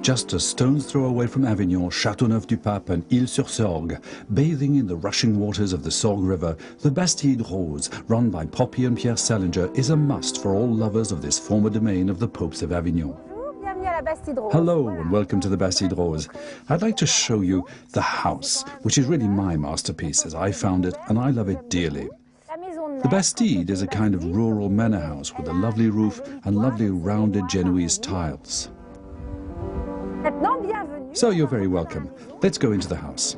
Just a stone's throw away from Avignon, Châteauneuf-du-Pape and Île-sur-Sorgue, bathing in the rushing waters of the Sorgue River, the Bastide Rose, run by Poppy and Pierre Sallinger, is a must for all lovers of this former domain of the Popes of Avignon. Hello and welcome to the Bastide Rose. I'd like to show you the house, which is really my masterpiece as I found it, and I love it dearly. The Bastide is a kind of rural manor house with a lovely roof and lovely rounded Genoese tiles. So you're very welcome. Let's go into the house.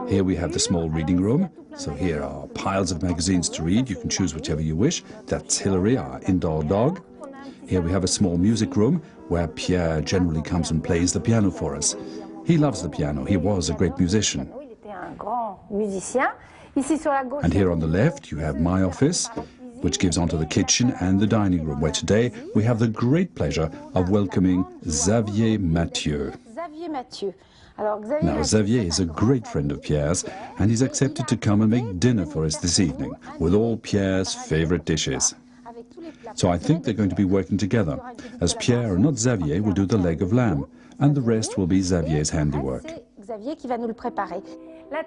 Here we have the small reading room. So here are piles of magazines to read. You can choose whichever you wish. That's Hilary, our indoor dog. Here we have a small music room where Pierre generally comes and plays the piano for us. He loves the piano. He was a great musician. And here on the left you have my office, which gives onto the kitchen and the dining room, where today we have the great pleasure of welcoming Xavier Mathieu. Now, Xavier is a great friend of Pierre's, and he's accepted to come and make dinner for us this evening, with all Pierre's favorite dishes. So I think they're going to be working together, as Pierre and not Xavier will do the leg of lamb, and the rest will be Xavier's handiwork.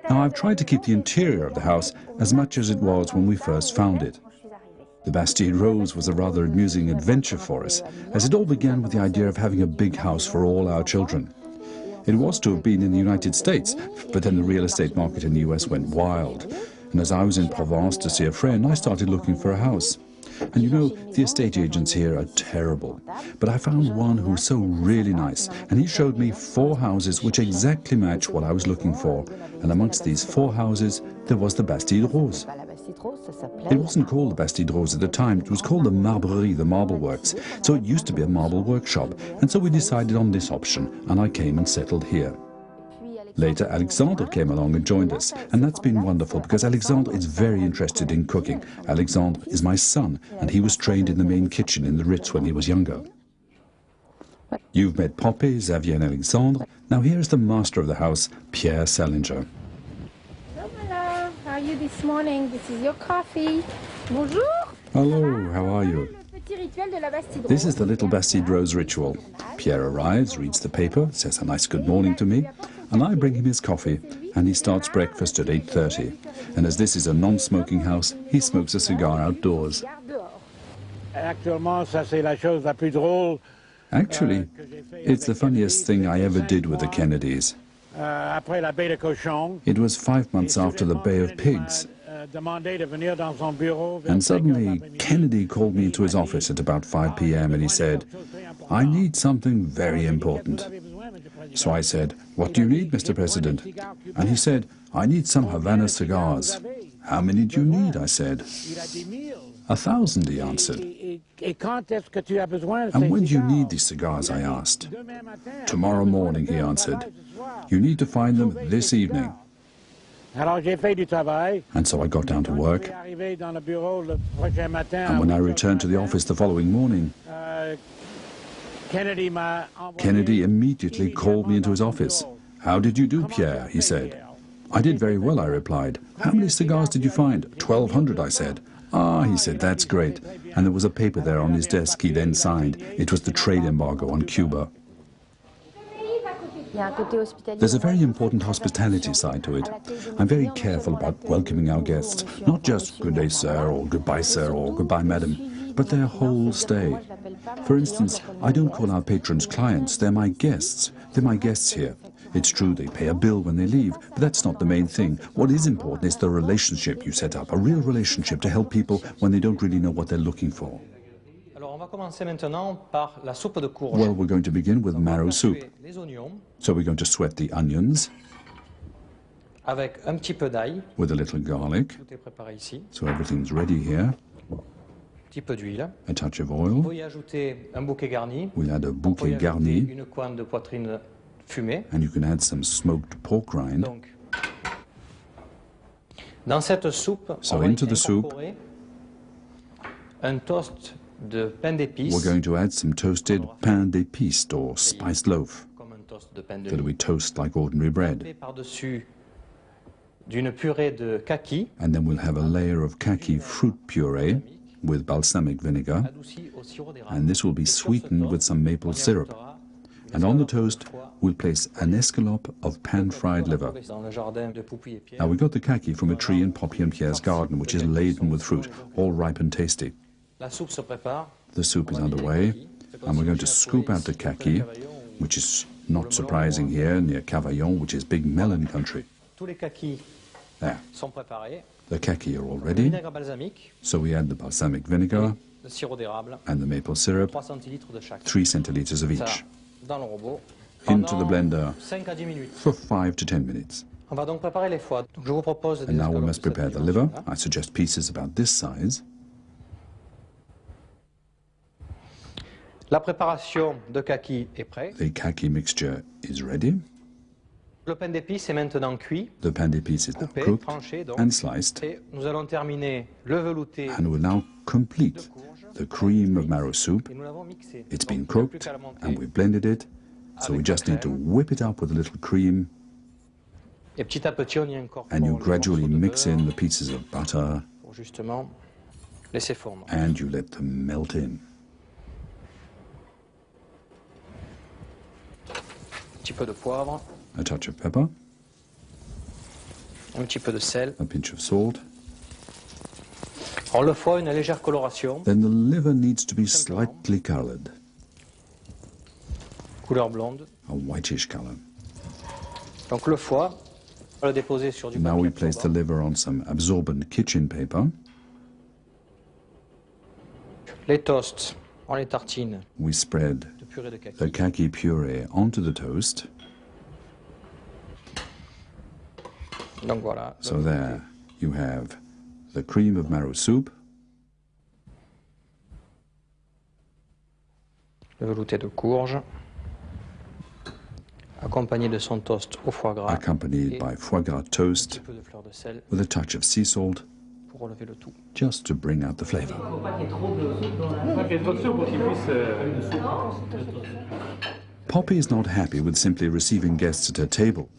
Now, I've tried to keep the interior of the house as much as it was when we first found it. The Bastide Rose was a rather amusing adventure for us, as it all began with the idea of having a big house for all our children. It was to have been in the United States, but then the real estate market in the US went wild. And as I was in Provence to see a friend, I started looking for a house. And you know, the estate agents here are terrible. But I found one who was so really nice, and he showed me 4 houses which exactly match what I was looking for. And amongst these 4 houses, there was the Bastide Rose. It wasn't called the Bastide Rose at the time, it was called the Marbrerie, the Marble Works. So it used to be a marble workshop, and so we decided on this option, and I came and settled here. Later, Alexandre came along and joined us, and that's been wonderful because Alexandre is very interested in cooking. Alexandre is my son, and he was trained in the main kitchen in the Ritz when he was younger. You've met Poppy, Xavier and Alexandre. Now here is the master of the house, Pierre Sallinger. Hello, how are you this morning? This is your coffee. Bonjour. Hello, how are you? This is the little Bastide Rose ritual. Pierre arrives, reads the paper, says a nice good morning to me, and I bring him his coffee, and he starts breakfast at 8:30. And as this is a non-smoking house, he smokes a cigar outdoors. Actually, it's the funniest thing I ever did with the Kennedys. It was 5 months after the Bay of Pigs. And suddenly, Kennedy called me into his office at about 5 p.m. and he said, "I need something very important." So I said, "What do you need, Mr. President?" And he said, "I need some Havana cigars." "How many do you need?" I said. 1,000, he answered. "And when do you need these cigars?" I asked. "Tomorrow morning," he answered. "You need to find them this evening." And so I got down to work, and when I returned to the office the following morning, Kennedy immediately called me into his office. "How did you do, Pierre?" he said. "I did very well," I replied. "How many cigars did you find?" 1,200, I said. "Ah," he said, "that's great." And there was a paper there on his desk he then signed. It was the trade embargo on Cuba. There's a very important hospitality side to it. I'm very careful about welcoming our guests, not just "Good day, sir," or "Goodbye, sir," or "Goodbye, madam," but their whole stay. For instance, I don't call our patrons clients, they're my guests. They're my guests here. It's true they pay a bill when they leave, but that's not the main thing. What is important is the relationship you set up, a real relationship to help people when they don't really know what they're looking for. Well, we're going to begin with marrow soup. So we're going to sweat the onions with a little garlic. So everything's ready here. A touch of oil. We'll add a bouquet garni. And you can add some smoked pork rind. So into the soup, we're going to add some toasted pain d'épices, or spiced loaf, that we toast like ordinary bread. And then we'll have a layer of kaki fruit puree with balsamic vinegar, and this will be sweetened with some maple syrup. And on the toast, we'll place an escalope of pan-fried liver. Now, we got the kaki from a tree in Poppy and Pierre's garden, which is laden with fruit, all ripe and tasty. The soup is underway, and we're going to scoop out the kaki, which is not surprising here near Cavaillon, which is big melon country. There. The kaki are all ready, so we add the balsamic vinegar and the maple syrup, 3 centiliters of each, into the blender for 5 to 10 minutes. And now we must prepare the liver. I suggest pieces about this size. La préparation de kaki est prête. The kaki mixture is ready. Le pain d'épices est maintenant cuit. The pain d'épices is now cooked and sliced. Et nous allons terminer le velouté. And we'll now complete the cream of marrow soup. It's been cooked and we've blended it, so we just need to whip it up with a little cream. And you gradually mix in the pieces of butter and you let them melt in. A touch of pepper, a pinch of salt. Then the liver needs to be slightly colored, a whitish color. Now we place the liver on some absorbent kitchen paper. We spread the kaki puree onto the toast. So there you have the cream of marrow soup, le velouté de courge, accompagné de son toast au foie gras, accompanied by foie gras toast with a touch of sea salt, just to bring out the flavor. Poppy is not happy with simply receiving guests at her table.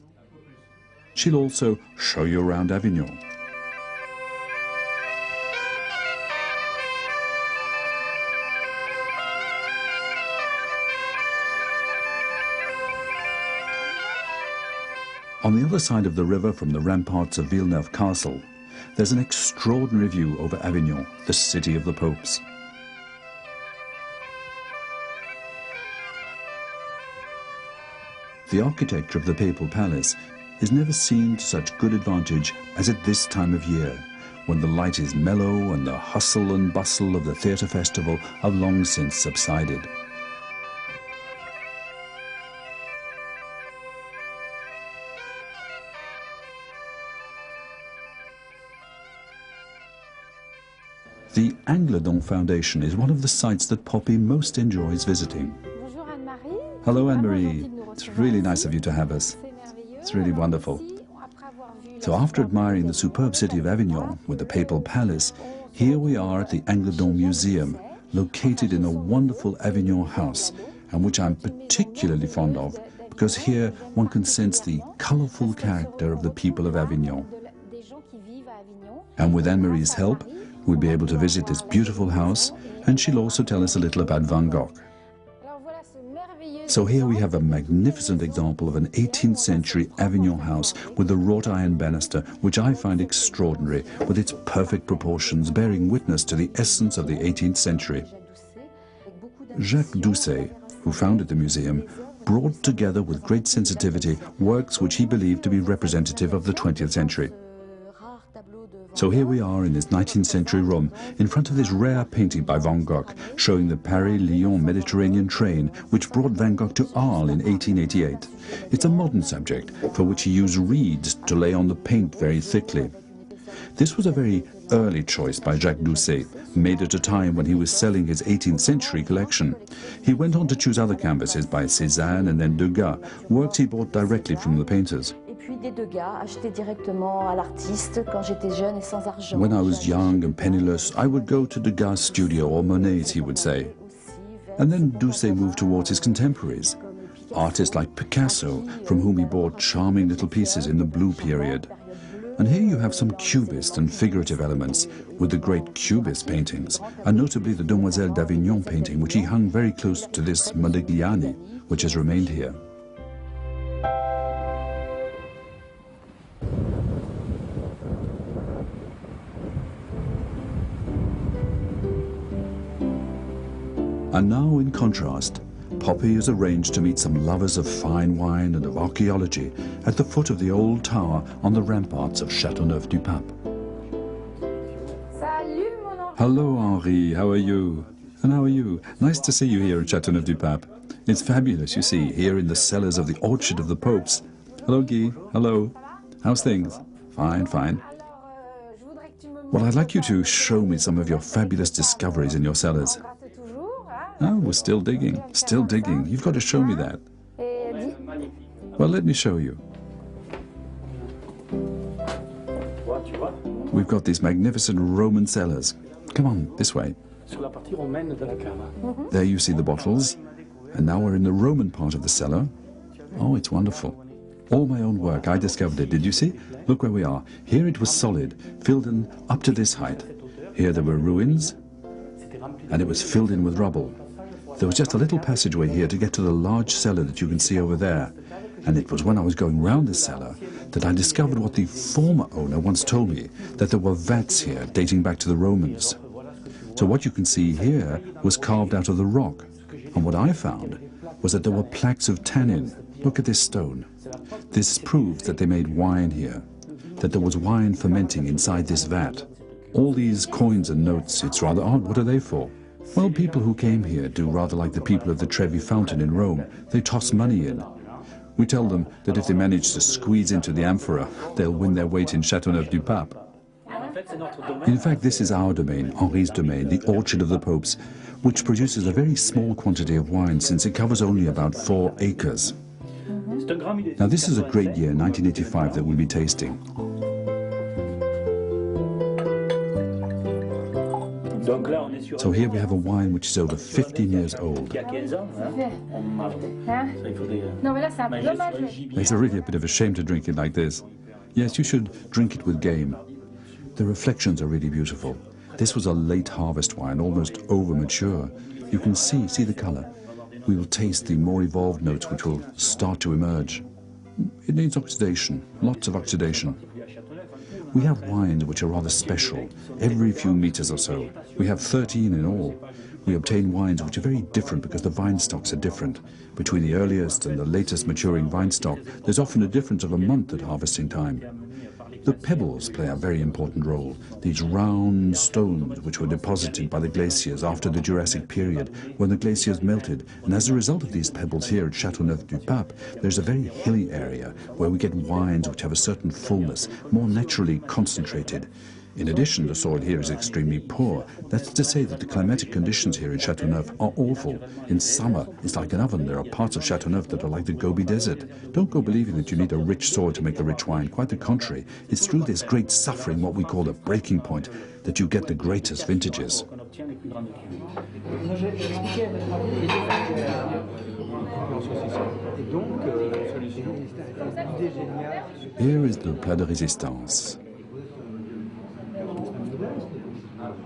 She'll also show you around Avignon. On the other side of the river from the ramparts of Villeneuve Castle, there's an extraordinary view over Avignon, the city of the popes. The architecture of the Papal Palace is never seen to such good advantage as at this time of year, when the light is mellow and the hustle and bustle of the theatre festival have long since subsided. The Angledon Foundation is one of the sites that Poppy most enjoys visiting. Hello, Anne-Marie. It's really nice of you to have us. It's really wonderful. So after admiring the superb city of Avignon with the Papal Palace, here we are at the Angledon Museum, located in a wonderful Avignon house, and which I'm particularly fond of, because here one can sense the colourful character of the people of Avignon. And with Anne-Marie's help, we'll be able to visit this beautiful house, and she'll also tell us a little about Van Gogh. So here we have a magnificent example of an 18th century Avignon house with a wrought iron banister, which I find extraordinary, with its perfect proportions bearing witness to the essence of the 18th century. Jacques Doucet, who founded the museum, brought together with great sensitivity works which he believed to be representative of the 20th century. So here we are in this 19th century room, in front of this rare painting by Van Gogh, showing the Paris-Lyon Mediterranean train, which brought Van Gogh to Arles in 1888. It's a modern subject, for which he used reeds to lay on the paint very thickly. This was a very early choice by Jacques Doucet, made at a time when he was selling his 18th century collection. He went on to choose other canvases by Cézanne and then Degas, works he bought directly from the painters. When I was young and penniless, I would go to Degas' studio, or Monet's, he would say. And then Doucet moved towards his contemporaries, artists like Picasso, from whom he bought charming little pieces in the Blue period. And here you have some cubist and figurative elements with the great cubist paintings, and notably the Demoiselle d'Avignon painting, which he hung very close to this Modigliani, which has remained here. And now, in contrast, Poppy is arranged to meet some lovers of fine wine and of archaeology at the foot of the old tower on the ramparts of Châteauneuf-du-Pape. Hello, Henri. How are you? And how are you? Nice to see you here at Châteauneuf-du-Pape. It's fabulous, you see, here in the cellars of the Orchard of the Popes. Hello, Guy. Hello. How's things? Fine, fine. Well, I'd like you to show me some of your fabulous discoveries in your cellars. Oh, we're still digging. Still digging. You've got to show me that. Well, let me show you. We've got these magnificent Roman cellars. Come on, this way. There you see the bottles. And now we're in the Roman part of the cellar. Oh, it's wonderful. All my own work. I discovered it. Did you see? Look where we are. Here it was solid, filled in up to this height. Here there were ruins, and it was filled in with rubble. There was just a little passageway here to get to the large cellar that you can see over there. And it was when I was going round this cellar that I discovered what the former owner once told me, that there were vats here dating back to the Romans. So what you can see here was carved out of the rock. And what I found was that there were plaques of tannin. Look at this stone. This proves that they made wine here, that there was wine fermenting inside this vat. All these coins and notes, it's rather odd. What are they for? Well, people who came here do rather like the people of the Trevi Fountain in Rome. They toss money in. We tell them that if they manage to squeeze into the amphora, they'll win their weight in Châteauneuf-du-Pape. In fact, this is our domain, Henri's domain, the Orchard of the Popes, which produces a very small quantity of wine since it covers only about 4 acres. Now, this is a great year, 1985, that we'll be tasting. So here we have a wine which is over 15 years old. It's really a bit of a shame to drink it like this. Yes, you should drink it with game. The reflections are really beautiful. This was a late harvest wine, almost over mature. You can see the color. We will taste the more evolved notes which will start to emerge. It needs oxidation, lots of oxidation. We have wines which are rather special, every few meters or so. We have 13 in all. We obtain wines which are very different because the vine stocks are different. Between the earliest and the latest maturing vine stock, there's often a difference of a month at harvesting time. The pebbles play a very important role, these round stones which were deposited by the glaciers after the Jurassic period, when the glaciers melted. And as a result of these pebbles here at Châteauneuf-du-Pape, there's a very hilly area where we get wines which have a certain fullness, more naturally concentrated. In addition, the soil here is extremely poor. That's to say that the climatic conditions here in Châteauneuf are awful. In summer, it's like an oven. There are parts of Châteauneuf that are like the Gobi Desert. Don't go believing that you need a rich soil to make a rich wine. Quite the contrary. It's through this great suffering, what we call the breaking point, that you get the greatest vintages. Here is the plat de résistance.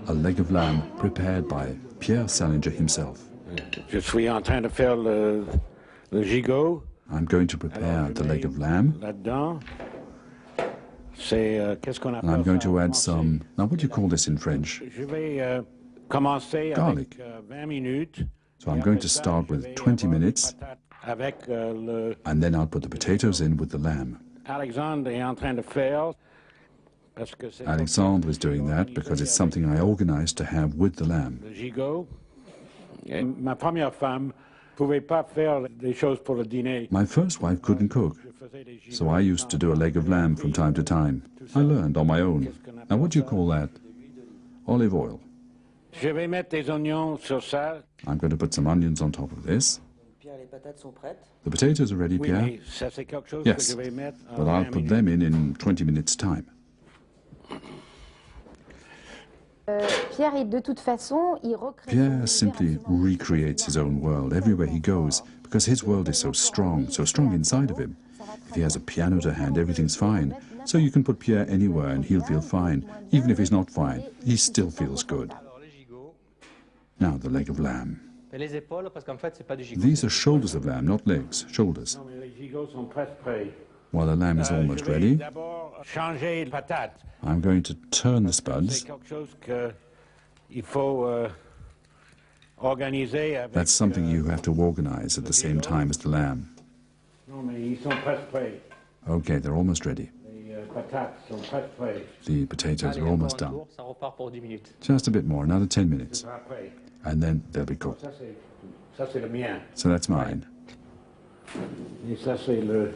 A leg of lamb prepared by Pierre Sallinger himself. Je suis en train de faire le gigot. I'm going to prepare the leg of lamb. Là-dedans, and I'm going to add some, now what do you call this in French? Je vais commencer garlic. Avec 20 minutes. So I'm going to start with 20 minutes, Avec and then I'll put the potatoes in with the lamb. Alexandre est en train de faire. Alexandre is doing that because it's something I organized to have with the lamb. Le gigot. Ma première femme pouvait pas faire des choses pour le dîner. My first wife couldn't cook, so I used to do a leg of lamb from time to time. I learned on my own. Now what do you call that? Olive oil. Je vais mettre des oignons sur ça. I'm going to put some onions on top of this. The potatoes are ready, Pierre? Oui, ça c'est quelque chose Yes, que je vais mettre en but I'll 20 put minutes. them in 20 minutes' time. Pierre simply recreates his own world everywhere he goes because his world is so strong inside of him. If he has a piano to hand, everything's fine. So you can put Pierre anywhere and he'll feel fine. Even if he's not fine, he still feels good. Now the leg of lamb. Les épaules, parce qu'en fait, c'est pas du gigot. These are shoulders of lamb, not legs, shoulders. Non, mais les gigots sont presque prêts. While the lamb is almost Je vais ready, d'abord changer les patates. I'm going to turn the C'est spuds. quelque chose qu'il faut organiser avec... That's something you have to organize at the same time as the lamb. Non, mais ils sont presque prêts. Okay, they're almost ready. Les patates sont presque prêts. The potatoes are almost done. Ça repart pour 10 minutes. Just a bit more, another 10 minutes, Après. and then they'll be cooked. Ça, c'est le mien. So that's mine. Et ça, c'est le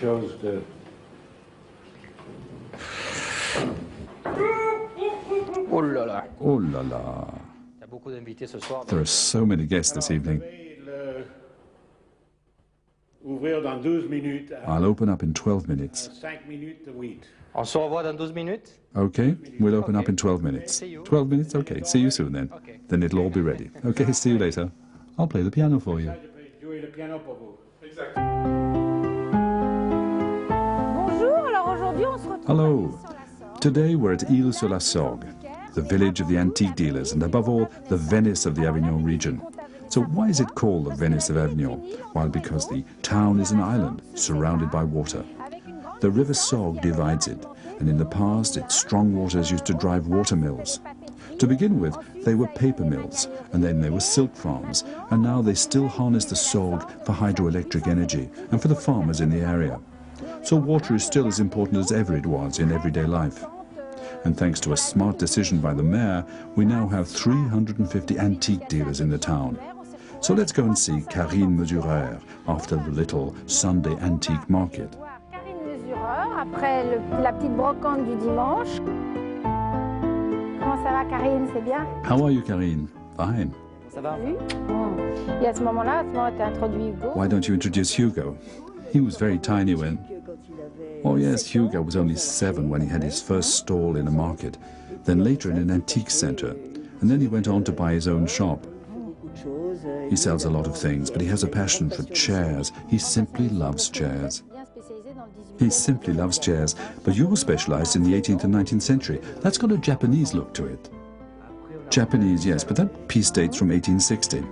chose de... Oh là là. Oh la la. Il y a beaucoup d'invités ce soir. There are so many guests this evening. Je vais ouvrir dans 12 minutes à I'll open up in 12 minutes. 5 minutes de 8. On se revoit dans 12 minutes. Okay, we'll open up in 12 minutes. 12 minutes? Okay, see you soon then. Then it'll all be ready. Okay, see you later. I'll play the piano for you. Je vais jouer le piano pour vous. Bonjour, alors aujourd'hui on se retrouve Hello. sur la Sorgue. Today we're at Île-sur-la-Sorgue, the village of the antique dealers and above all the Venice of the Avignon region. So why is it called the Venice of Avignon? Well, because the town is an island surrounded by water. The river Sorgue divides it, and in the past its strong waters used to drive water mills. To begin with, they were paper mills, and then they were silk farms, and now they still harness the Sorgue for hydroelectric energy and for the farmers in the area. So water is still as important as ever it was in everyday life. And thanks to a smart decision by the mayor, we now have 350 antique dealers in the town. So let's go and see Karine Mesureur after the little Sunday antique market. Karine Mesureur, après la petite brocante du dimanche. Comment ça va Karine, c'est bien? How are you, Karine? Fine. Ça va? Et à ce moment-là, tu as introduit Hugo. Why don't you introduce Hugo? He was very tiny when... Oh yes, Hugo was only 7 when he had his first stall in a market, then later in an antique center, and then he went on to buy his own shop. He sells a lot of things, but he has a passion for chairs. He simply loves chairs. He simply loves chairs, but you're specialized in the 18th and 19th century. That's got a Japanese look to it. Japanese, yes, but that piece dates from 1860.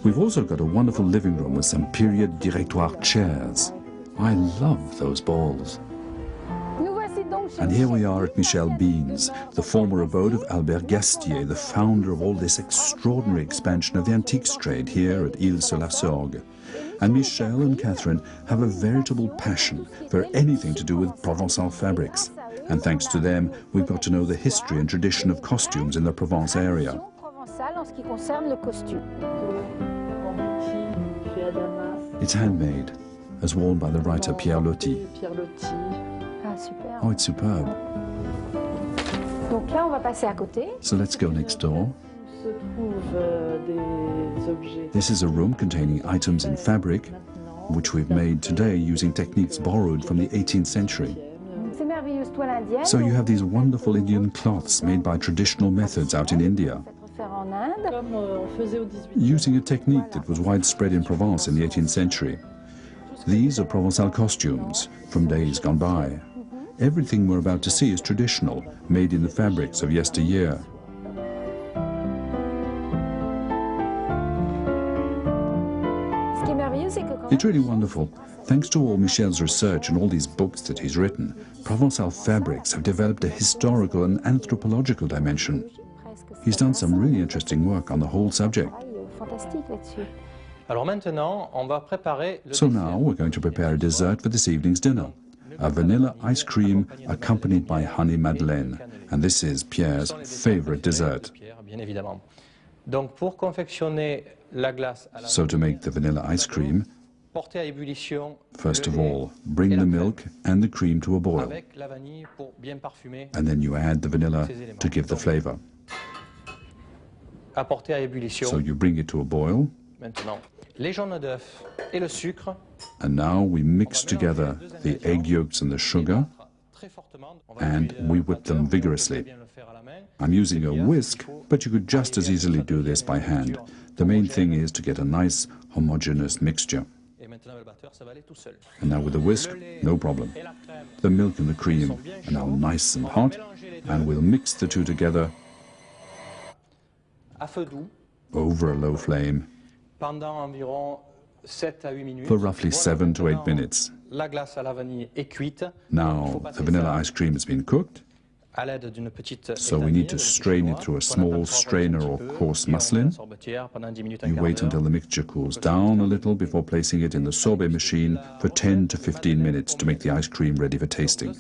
We've also got a wonderful living room with some period directoire chairs. I love those balls. And here we are at Michel Bean's, the former abode of Albert Gastier, the founder of all this extraordinary expansion of the antiques trade here at Île-sur-la-Sorgue. And Michel and Catherine have a veritable passion for anything to do with Provençal fabrics. And thanks to them, we've got to know the history and tradition of costumes in the Provence area. It's handmade, as worn by the writer Pierre Loti. Oh, it's superb. Donc là, on va passer à côté. So let's go next door. This is a room containing items in fabric, which we've made today using techniques borrowed from the 18th century. Ces merveilleuses toiles indiennes. So you have these wonderful Indian cloths made by traditional methods out in India, En Inde. using a technique that was widespread in Provence in the 18th century. These are Provençal costumes from days gone by. Everything we're about to see is traditional, made in the fabrics of yesteryear. It's really wonderful. Thanks to all Michel's research and all these books that he's written, Provençal fabrics have developed a historical and anthropological dimension. He's done some really interesting work on the whole subject. Alors maintenant, on va préparer le So dessert. now we're going to prepare a dessert for this evening's dinner. A vanilla ice cream accompanied by honey madeleine. And this is Pierre's favorite dessert. Pierre, bien évidemment. Donc pour confectionner la glace à la So to make the vanilla ice cream, porter à ébullition first le of lait all, bring et la the crème milk and the cream to a boil. avec la vanille pour bien parfumer. And then you add the vanilla to give the flavor. Apporter à ébullition. So you bring it to a boil, Maintenant, les jaunes d'œufs et le sucre. and now we mix together the egg yolks and the sugar, Très fortement. On va and utiliser un we whip them batteur, vigorously. bien le faire à la main. I'm using a whisk, but you could just as easily do this by hand. The main thing is to get a nice homogeneous mixture. Et maintenant le batteur, ça va aller tout seul. And now with the whisk, no problem. Et la crème. The milk and the cream are now nice and hot, and we'll mix the two together. À feu doux. over a low flame pendant environ 7 à 8 minutes. for roughly 7 to 8 minutes. La glace à la vanille est cuite. Now the vanilla ice cream has been cooked, À l'aide d'une petite so we need to strain it through a small strainer or coarse muslin. You wait until the mixture cools down a little before placing it in the sorbet machine for 10 to 15 minutes to make the ice cream ready for tasting.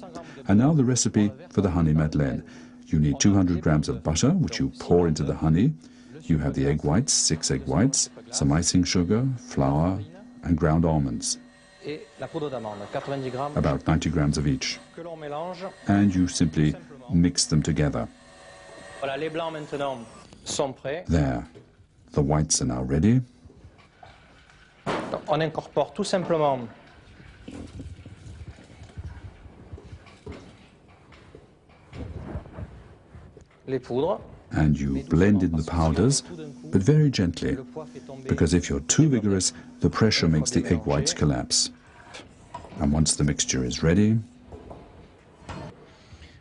And now the recipe for the honey madeleine. You need 200 grams of butter, which you pour into the honey. You have the egg whites, 6 egg whites, some icing sugar, flour, and ground almonds, Et la poudre d'amande, 90 grammes, about 90 grams of each. que l'on mélange. And you simply mix them together. Voilà, les blancs maintenant sont prêts. There, the whites are now ready. Donc, on incorpore tout simplement les poudres. And you blend in the powders, but very gently, because if you're too vigorous, the pressure makes the egg whites collapse. And once the mixture is ready,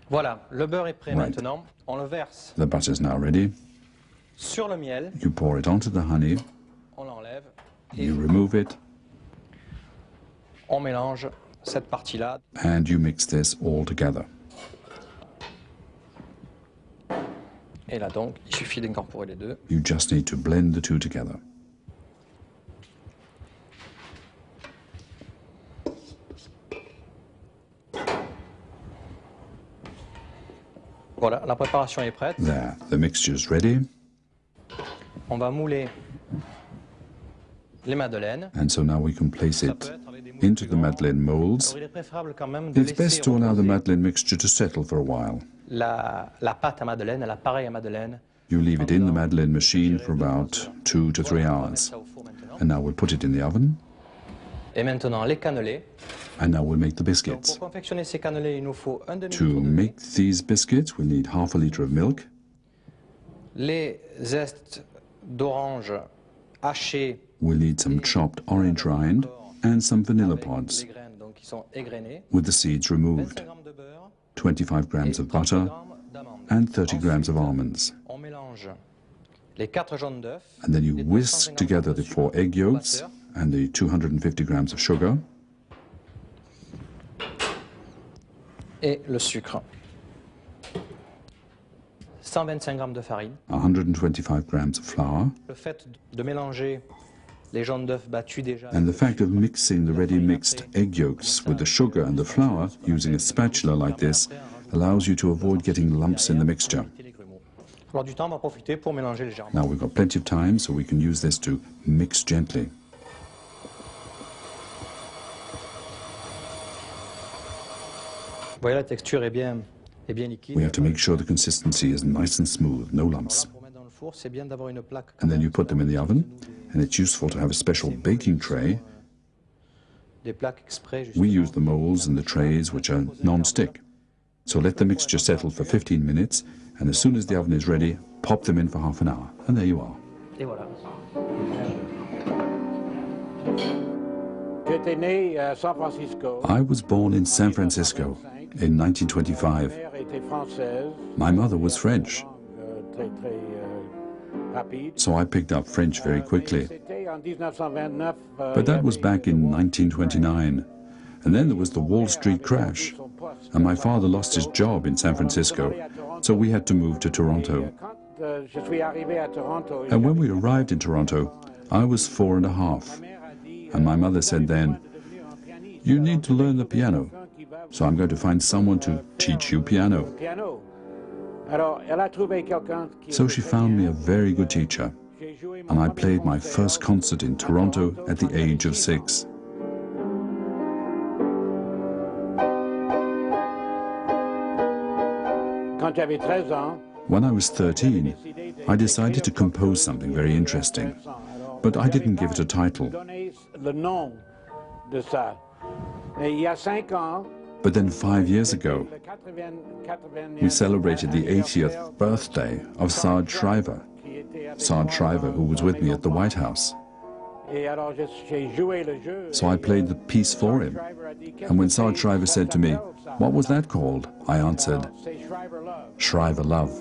Voilà, le beurre est prêt Right. maintenant. On le verse the butter's now ready. sur le miel, You pour it onto the honey, on l'enlève et you remove it, on mélange cette partie-là. and you mix this all together. Et là donc, il suffit d'incorporer les deux. You just need to blend the two together. Voilà, la préparation est prête. There, the mixture's ready, On va mouler les madeleines. and so now we can place it into the Medlin molds. Alors, il est préférable quand même de It's best laisser to allow the reposer Medlin mixture to settle for a while. la pâte à madeleine, l'appareil à madeleine. You leave it in the Medlin machine for about 2 to 3 On va hours. mettre ça au four maintenant. And now we'll put it in the oven, Et maintenant, les cannelés. and now we'll make the Donc, biscuits. pour confectionner ces cannelés, il nous faut un To demi-litre de lait. make these biscuits, we'll need half a liter of milk, Les zestes d'orange hachés. we'll need some chopped orange rind, and some vanilla avec pods les graines, donc qui sont égrenées. with the seeds removed, 25 grammes de beurre 25 et grams of 30 butter, grammes d'amandes. and 30 grams of Ensuite, almonds. on mélange les 4 jaunes d'œufs. And then you les whisk 250 together the 4 egg yolks and the 250 grams of sugar, et le sucre. 125 grammes de farine. 125 grams of flour, Le fait de mélanger les jaunes d'œufs battus déjà. and the fact of mixing the ready mixed egg yolks with the sugar and the flour using a spatula like this allows you to avoid getting lumps in the mixture. Alors du temps, on va profiter pour mélanger légèrement. Now we've got plenty of time, so we can use this to mix gently. Vous voyez, la texture est bien liquide. We have to make sure the consistency is nice and smooth, no lumps. Pour mettre dans le four, c'est bien d'avoir une plaque. And then you put them in the oven, and it's useful to have a special baking tray. Des plaques exprès. We justement. use the molds and the trays which are non-stick. So let the mixture settle for 15 minutes, and as soon as the oven is ready, pop them in for half an hour, and there you are. Et voilà. J'étais né à San Francisco. I was born in San Francisco in 1925. Ma mère était française. My mother was French, Très rapide. so I picked up French very quickly. C'était en 1929. But that was back in 1929. And then there was the Wall Street crash, and my father lost his job in San Francisco, so we had to move to Toronto. Quand je suis arrivé à Toronto, And when we arrived in Toronto, I was 4.5, and my mother said then, "You need to learn the piano, so I'm going to find someone to teach you piano." piano. Alors, elle a trouvé quelqu'un qui So she found me a very good teacher, J'ai joué mon and I premier played my concert first concert in Toronto at the age of 6. Quand j'avais 13 ans, When I was 13, I decided to compose something very interesting, but I didn't give it a title. donner le nom de ça. Et il y a 5 ans, But then 5 years ago, le 80 we celebrated the 80th birthday of Sarge Shriver, Sarge Shriver, who was with me at the White House. Et alors j'ai joué le jeu. So I played the piece for him. And when Sarge Shriver said to me, "What was that called?" I answered, C'est Shriver Love. "Shriver Love."